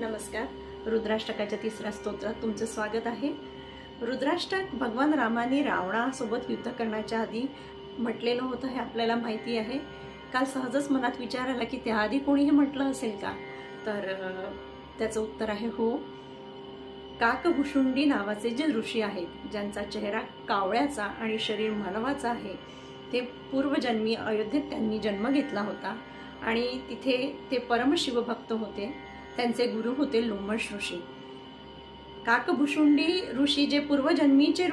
नमस्कार। रुद्राष्टकाच्या तिसऱ्या स्तोत्रात तुमचं स्वागत आहे। रुद्राष्टक भगवान रामाने रावणासोबत युद्ध करण्याच्या आधी म्हटलेलं होतं हे आपल्याला माहिती आहे। काल सहजच मनात विचार आला की त्याआधी कोणीही म्हटलं असेल का, तर त्याचं उत्तर आहे हो। काकभुशुंडी नावाचे जे ऋषी आहेत, ज्यांचा चेहरा कावळ्याचा आणि शरीर मानवाचं आहे, ते पूर्वजन्मी अयोध्येत त्यांनी जन्म घेतला होता आणि तिथे ते परमशिवभक्त होते। त्यांचे गुरु होते लोमश ऋषी। काकभुशुंडी ऋषी जे पूर्वजन्मीचे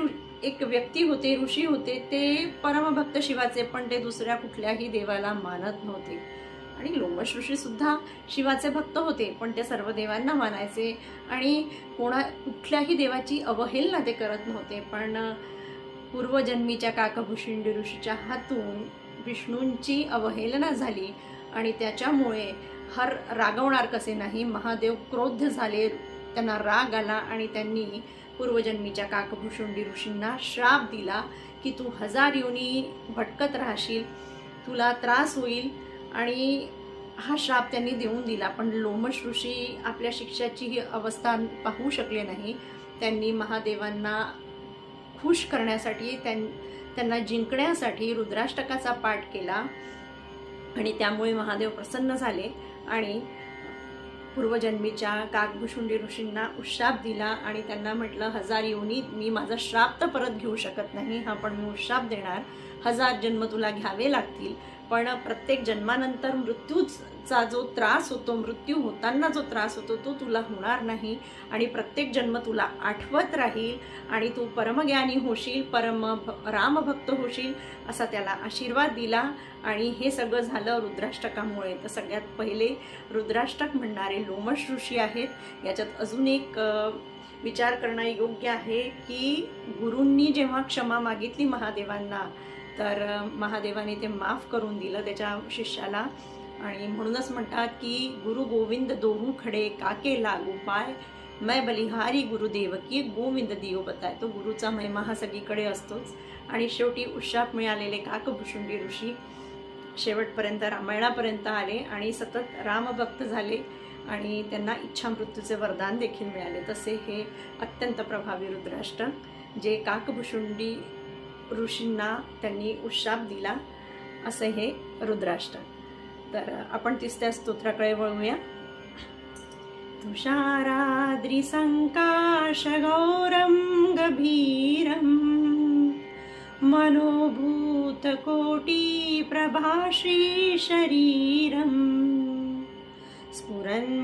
एक व्यक्ती होते, ऋषी होते, ते परमभक्त शिवाचे, पण ते दुसऱ्या कुठल्याही देवाला मानत नव्हते। आणि लोमश ऋषी सुद्धा शिवाचे भक्त होते, पण ते सर्व देवांना मानायचे आणि कुठल्याही देवाची अवहेलना ते करत नव्हते। पण पूर्वजन्मीच्या काकभुशुंडी ऋषीच्या हातून विष्णूंची अवहेलना झाली आणि त्याच्यामुळे रागवणार कसे नाही, महादेव क्रोध झाले, त्यांना राग आला आणि त्यांनी पूर्वजन्मीच्या काकभुशुंडी ऋषींना श्राप दिला की तू 1000 योनी भटकत राहशील, तुला त्रास होईल। आणि हा श्राप त्यांनी देऊन दिला। पण लोमश ऋषी आपल्या शिष्याची ही अवस्था पाहू शकले नाही। त्यांनी महादेवांना खुश करण्यासाठी, त्यांना जिंकण्यासाठी रुद्राष्टकाचा पाठ केला आणि त्यामुळे महादेव प्रसन्न झाले आणि पूर्वजन्मीच्या काकभुशुंडी ऋषींना उशाप दिला आणि त्यांना म्हटलं 1000 योनीत मी माझा श्राप तर परत घेऊ शकत नाही, हा पण मी उशाप देणार, 1000 जन्म तुला घ्यावे लागतील, पण प्रत्येक जन्मानंतर मृत्यूचा जो त्रास होतो, मृत्यू होताना जो त्रास होतो तो तुला होणार नाही आणि प्रत्येक जन्म तुला आठवत राहील आणि तू परमज्ञानी होशील, रामभक्त होशील, असा त्याला आशीर्वाद दिला। आणि हे सगळं झालं रुद्राष्टकामुळे। तर सगळ्यात पहिले रुद्राष्टक म्हणणारे लोमश ऋषी आहेत। याच्यात अजून एक विचार करणं योग्य आहे की गुरूंनी जेव्हा क्षमा मागितली महादेवांना, तर महादेवाने ते माफ करून दिलं त्याच्या शिष्याला। आणि म्हणूनच म्हणतात की गुरु गोविंद दोहू खडे काके लागू पाय, मैं बलिहारी गुरुदेव की गोविंद दियो बताय। तो गुरुचा महिमा हा सगळीकडे असतोच। आणि शेवटी उशाप मिळालेले काकभुशुंडी ऋषी शेवटपर्यंत रामायणापर्यंत आले आणि सतत रामभक्त झाले आणि त्यांना इच्छा मृत्यूचे वरदान देखील मिळाले। तसे हे अत्यंत प्रभावी रुद्राष्टक जे काकभुशुंडी ऋषींना त्यांनी उशाप दिला, असे हे रुद्राष्टक। तर आपण तिसऱ्या स्तोत्राकडे वळूया। तुषाराद्रि संकाश गौरम गभीरम मनोभूत कोटि प्रभाश्री शरीरम स्फुरन्